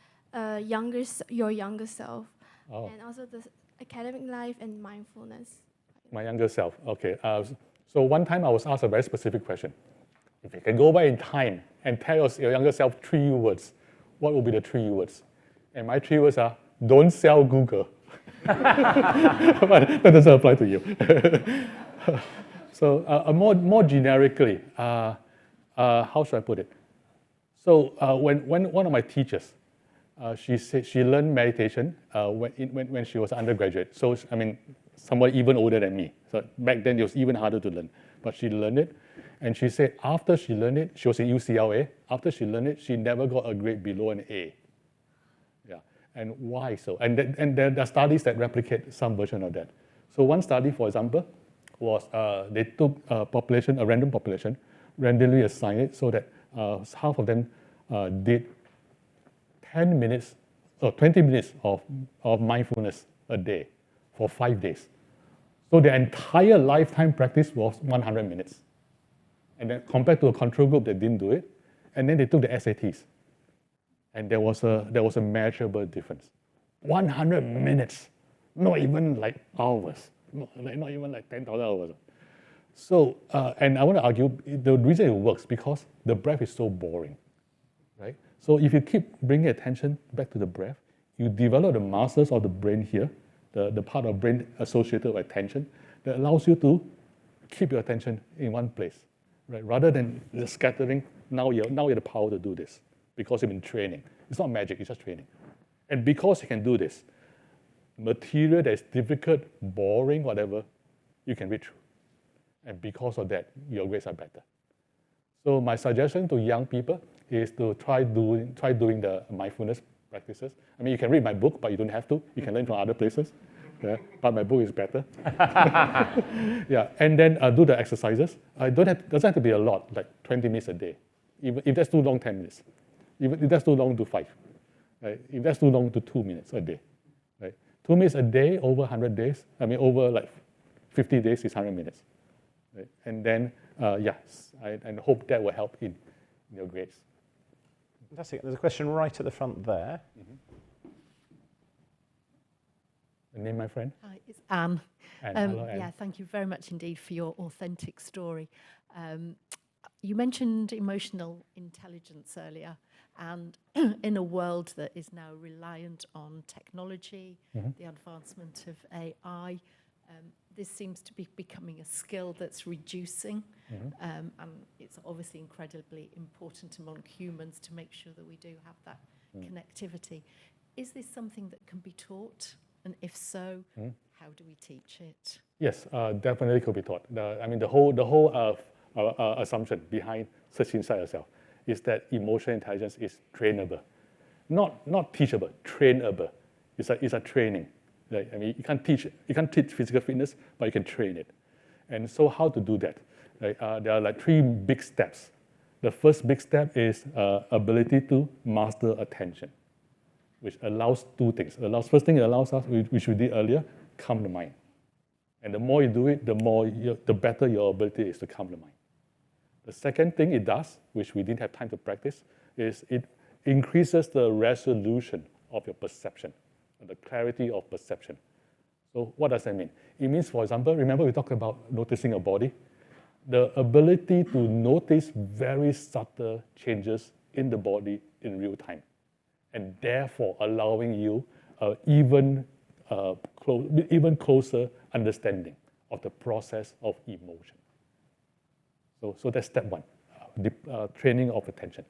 your younger self, and also the academic life and mindfulness. My younger self. Okay. So one time I was asked a very specific question. If you can go back in time and tell your younger self 3 words, what would be the 3 words? And my 3 words are: don't sell Google. But that doesn't apply to you. So more generically, how should I put it? So when one of my teachers, she said she learned meditation when she was undergraduate. So I mean, somebody even older than me. So back then it was even harder to learn. But she learned it, and she said after she learned it, she was in UCLA. After she learned it, she never got a grade below an A. Yeah, and why so? And there are studies that replicate some version of that. So one study, for example, was they took a random population, randomly assigned it so that half of them did 10 minutes or 20 minutes of mindfulness a day for 5 days. So their entire lifetime practice was 100 minutes. And then compared to a control group that didn't do it, and then they took the SATs. And there was a measurable difference. 100 minutes, not even like hours, not even like 10,000 hours. So, and I want to argue, the reason it works because the breath is so boring, right? So if you keep bringing attention back to the breath, you develop the muscles of the brain here, the part of brain associated with attention, that allows you to keep your attention in one place, right? Rather than just scattering, now you have the power to do this because you've been training. It's not magic, it's just training. And because you can do this, material that is difficult, boring, whatever, you can read through. And because of that, your grades are better. So my suggestion to young people is to try doing the mindfulness practices. I mean, you can read my book, but you don't have to. You can learn from other places. Yeah, but my book is better. Yeah, and then do the exercises. Doesn't have to be a lot, like 20 minutes a day. Even if that's too long, 10 minutes. Even if that's too long, do 5. Right? If that's too long, do 2 minutes a day. Right? 2 minutes a day over 100 days. I mean, over like 50 days is 100 minutes. Right? And then, yes, I hope that will help in your grades. Fantastic. There's a question right at the front there. Mm-hmm. And name, my friend? Hi, it's Anne. Hello, Anne. Yeah, thank you very much indeed for your authentic story. You mentioned emotional intelligence earlier, and in a world that is now reliant on technology, the advancement of AI, this seems to be becoming a skill that's reducing, and it's obviously incredibly important among humans to make sure that we do have that connectivity. Is this something that can be taught? And if so, how do we teach it? Yes, definitely could be taught. The whole assumption behind searching inside yourself is that emotional intelligence is trainable, not teachable, trainable. It's a training. Right? I mean, you can't teach physical fitness, but you can train it. And so, how to do that? Right? There are like 3 big steps. The first big step is ability to master attention, which allows 2 things. First thing it allows us, which we did earlier, calm the mind. And the more you do it, the better your ability is to calm the mind. The second thing it does, which we didn't have time to practice, is it increases the resolution of your perception, the clarity of perception. So what does that mean? It means, for example, remember we talked about noticing your body? The ability to notice very subtle changes in the body in real time, and therefore allowing you even closer understanding of the process of emotion. So that's step 1, training of attention.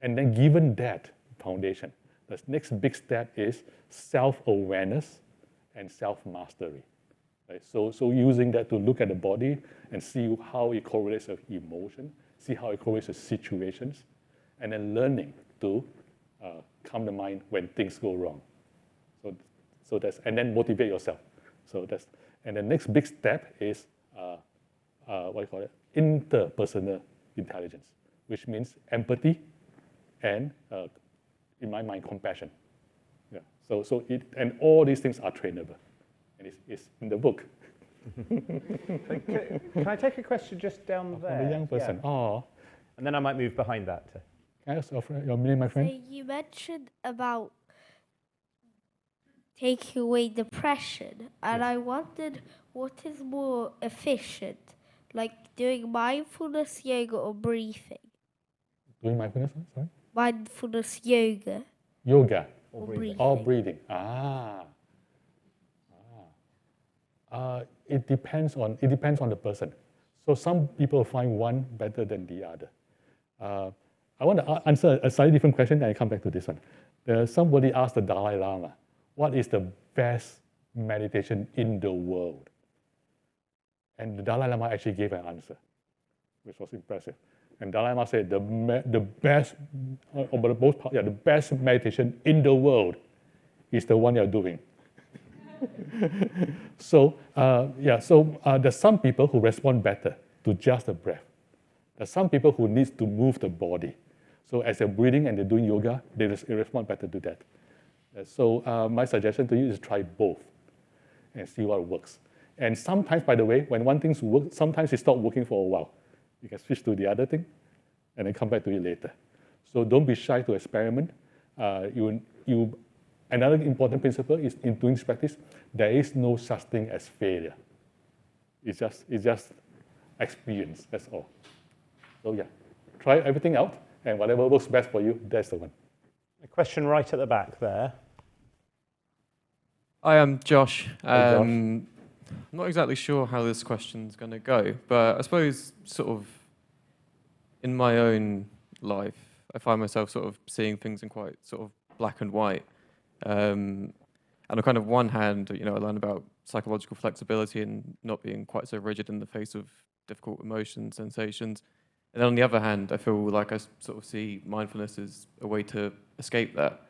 And then given that foundation, the next big step is self-awareness and self-mastery. Right? So using that to look at the body and see how it correlates with emotion, see how it correlates with situations, and then learning to calm the mind when things go wrong. So that's, and then motivate yourself. And the next big step is interpersonal intelligence, which means empathy and, in my mind, compassion. Yeah. And all these things are trainable, and it's in the book. Can I take a question just down there? From a young person. Yeah. Oh. And then I might move behind that. Can I ask your name, my friend? So you mentioned about taking away depression, and I wondered what is more efficient, like doing mindfulness yoga or breathing? Doing mindfulness, sorry? Mindfulness yoga. Yoga. Or breathing. Or breathing. Ah. It depends on the person. So some people find one better than the other. I want to answer a slightly different question, and I come back to this one. Somebody asked the Dalai Lama, what is the best meditation in the world? And the Dalai Lama actually gave an answer, which was impressive. And Dalai Lama said the best meditation in the world is the one you're doing. So there's some people who respond better to just the breath. There's some people who need to move the body. So as they're breathing and they're doing yoga, they respond better to that. So my suggestion to you is try both and see what works. And sometimes, by the way, when one thing works, sometimes it stops working for a while. You can switch to the other thing and then come back to it later. So don't be shy to experiment. Another important principle is in doing this practice, there is no such thing as failure. It's just experience, that's all. So yeah, try everything out, and whatever works best for you, that's the one. A question right at the back there. Hi, I'm Josh. Josh. I'm not exactly sure how this question's going to go, but I suppose sort of in my own life, I find myself sort of seeing things in quite sort of black and white. And on kind of one hand, I learn about psychological flexibility and not being quite so rigid in the face of difficult emotions, sensations. And then on the other hand, I feel like I sort of see mindfulness as a way to escape that.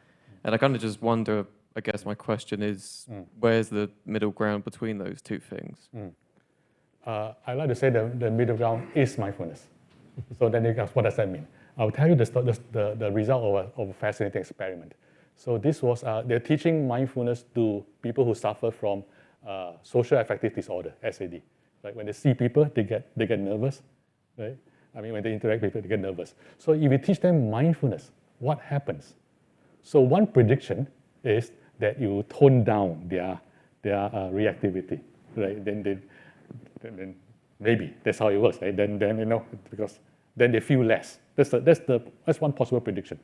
And I kind of just wonder, I guess my question is, where's the middle ground between those two things? I like to say the middle ground is mindfulness. So then you ask, what does that mean? I'll tell you the result of a fascinating experiment. So this was, they're teaching mindfulness to people who suffer from social affective disorder, SAD. Like when they see people, they get nervous, right? I mean, when they interact with people, they get nervous. So if you teach them mindfulness, what happens? So one prediction is that you tone down their reactivity, right? Then maybe that's how it works, right? Then because then they feel less. That's one possible prediction.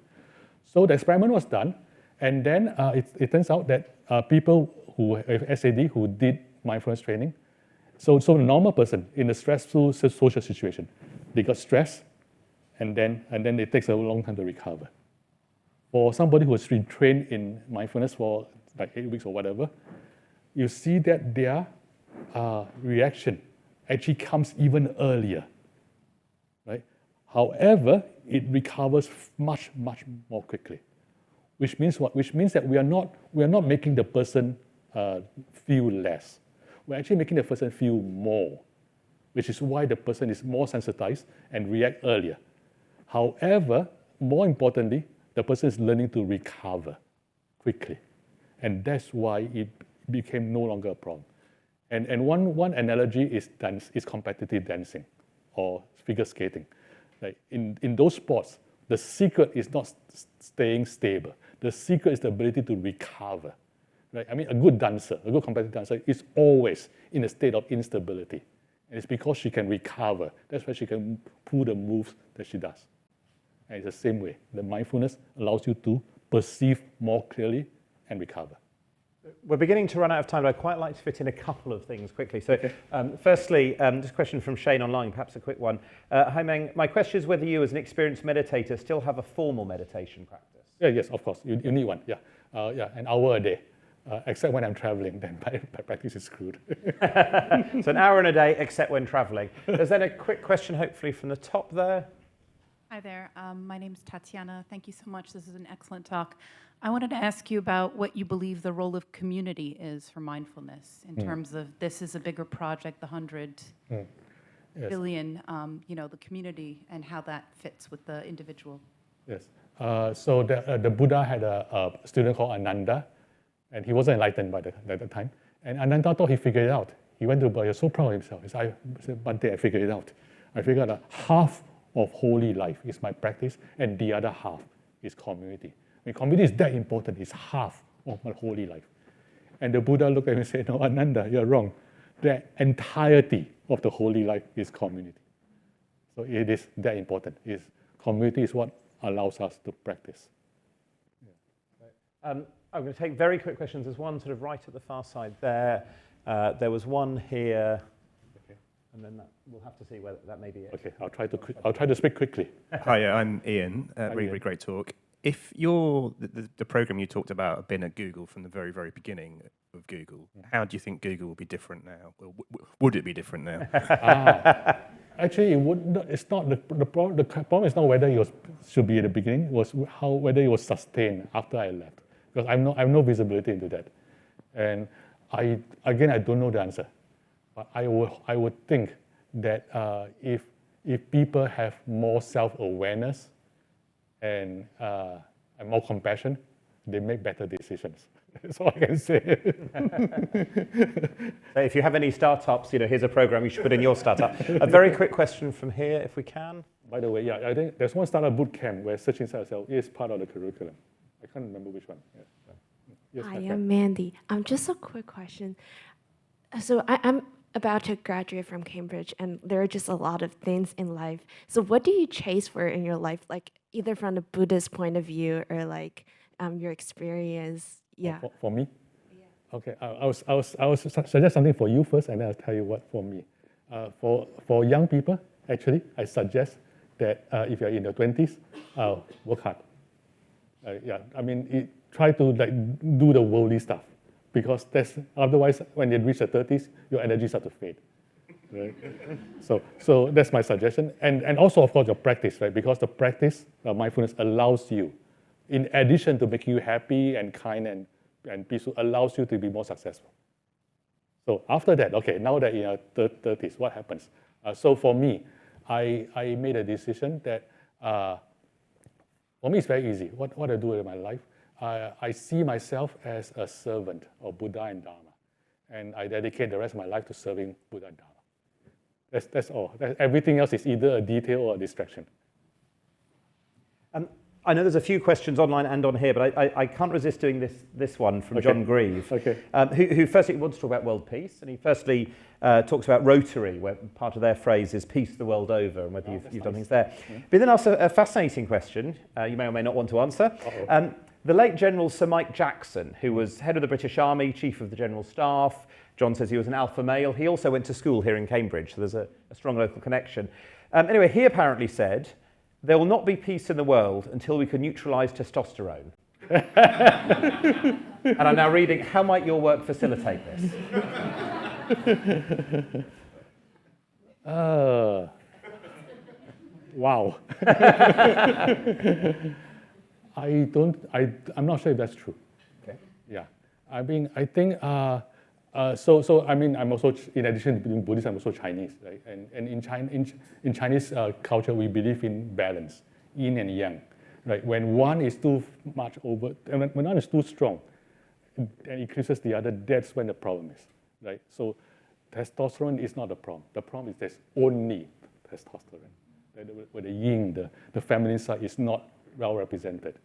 So the experiment was done, and then it turns out that people who have SAD who did mindfulness training, so a normal person in a stressful social situation, they got stressed, and then it takes a long time to recover. For somebody who has been trained in mindfulness for like 8 weeks or whatever, you see that their reaction actually comes even earlier, right? However, it recovers much, much more quickly. Which means what? Which means that we are not making the person feel less. We're actually making the person feel more, which is why the person is more sensitized and react earlier. However, more importantly, the person is learning to recover quickly. And that's why it became no longer a problem. And one analogy is competitive dancing or figure skating. Like in those sports, the secret is not staying stable. The secret is the ability to recover. Right? I mean, a good dancer, a good competitive dancer is always in a state of instability. And it's because she can recover. That's why she can pull the moves that she does. And it's the same way. The mindfulness allows you to perceive more clearly and recover. We're beginning to run out of time, but I'd quite like to fit in a couple of things quickly. So firstly, this question from Shane online, perhaps a quick one. Hi Meng, my question is whether you as an experienced meditator still have a formal meditation practice? Yeah, yes, of course. You need one, yeah. An hour a day. Except when I'm traveling, then my practice is screwed. So an hour in a day, except when traveling. There's then a quick question, hopefully, from the top there. Hi there. My name's Tatiana. Thank you so much. This is an excellent talk. I wanted to ask you about what you believe the role of community is for mindfulness in terms of this is a bigger project, the 100 billion, the community and how that fits with the individual. Yes. So the Buddha had a student called Ananda, and he wasn't enlightened at the time. And Ananda thought he figured it out. He went to Buddha, he was so proud of himself. He said, one day I figured it out. I figured out half of holy life is my practice, and the other half is community. I mean, community is that important. It's half of my holy life. And the Buddha looked at him and said, no, Ananda, you're wrong. The entirety of the holy life is community. So it is that important. Community is what allows us to practice. I'm going to take very quick questions. There's one sort of right at the far side there. There was one here, and then we'll have to see whether that may be it. Okay, I'll try to speak quickly. Hi, I'm Ian. Really great talk. If the program you talked about had been at Google from the very, very beginning of Google, how do you think Google will be different now? Or would it be different now? Actually, it's not the problem. The problem is not whether it should be at the beginning. It was whether it was sustained after I left. Because I have no visibility into that, and I don't know the answer. But I would think that if people have more self-awareness and more compassion, they make better decisions. That's all I can say. So if you have any startups, here's a program you should put in your startup. A very quick question from here, if we can. By the way, I think there's one startup boot camp where search inside yourself is part of the curriculum. I can't remember which one. Yes, Hi, I'm Mandy. Just a quick question. So I'm about to graduate from Cambridge, and there are just a lot of things in life. So what do you chase for in your life, like either from the Buddhist point of view or like your experience? Yeah. For me? Yeah. Okay, I'll suggest something for you first, and then I'll tell you what for me. For young people, actually, I suggest that if you're in your 20s, work hard. Try to do the worldly stuff, because otherwise, when you reach the 30s, your energy starts to fade. Right? So that's my suggestion, and also of course your practice, right? Because the practice, mindfulness allows you, in addition to making you happy and kind and peaceful, allows you to be more successful. So after that, okay, now that in your 30s, what happens? So for me, I made a decision that for me it's very easy. What I do in my life, I see myself as a servant of Buddha and Dharma, and I dedicate the rest of my life to serving Buddha and Dharma. That's all. Everything else is either a detail or a distraction. I know there's a few questions online and on here, but I can't resist doing this one from John Grieve, who firstly wants to talk about world peace, and he firstly talks about Rotary, where part of their phrase is peace the world over, and whether you've done things there. Yeah. But then asked a fascinating question, you may or may not want to answer. The late General Sir Mike Jackson, who was head of the British Army, Chief of the General Staff, John says he was an alpha male. He also went to school here in Cambridge, so there's a strong local connection. Anyway, he apparently said, "There will not be peace in the world until we can neutralise testosterone." And I'm now reading, how might your work facilitate this? Wow. I'm not sure if that's true. Okay. Yeah. I think, I'm also, in addition to being Buddhist, I'm also Chinese, right? And in Chinese culture, we believe in balance, yin and yang, right? When one is too much over, and when one is too strong, and eclipses the other, that's when the problem is, right? So testosterone is not the problem. The problem is there's only testosterone. Where the yin, the feminine side, is not well represented.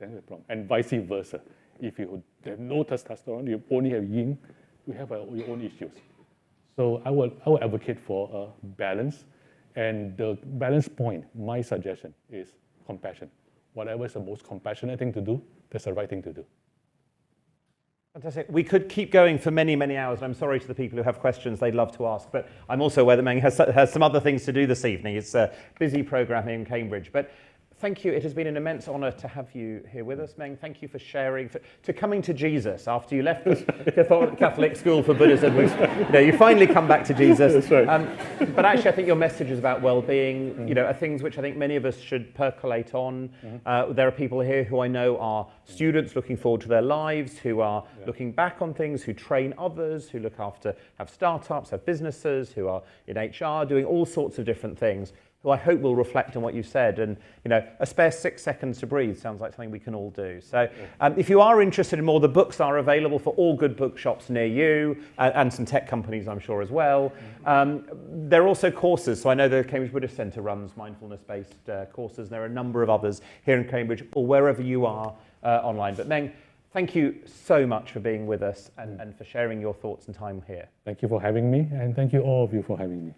That's the problem. And vice versa. If you have no testosterone, you only have yin, you have your own issues. So I will advocate for a balance. And the balance point, my suggestion, is compassion. Whatever is the most compassionate thing to do, that's the right thing to do. Fantastic. We could keep going for many, many hours, and I'm sorry to the people who have questions they'd love to ask, but I'm also aware that Meng has some other things to do this evening. It's a busy programme in Cambridge. But thank you. It has been an immense honour to have you here with us, Meng. Thank you for sharing, to coming to Jesus after you left the Catholic School for Buddhism. You finally come back to Jesus. That's right. But actually, I think your message is about well-being, are things which I think many of us should percolate on. There are people here who I know are students looking forward to their lives, who are looking back on things, who train others, who have startups, have businesses, who are in HR, doing all sorts of different things, who I hope will reflect on what you said. And, a spare 6 seconds to breathe sounds like something we can all do. So if you are interested in more, the books are available for all good bookshops near you, and some tech companies, I'm sure, as well. There are also courses. So I know the Cambridge Buddhist Centre runs mindfulness-based courses. And there are a number of others here in Cambridge or wherever you are online. But Meng, thank you so much for being with us and for sharing your thoughts and time here. Thank you for having me, and thank you all of you for having me.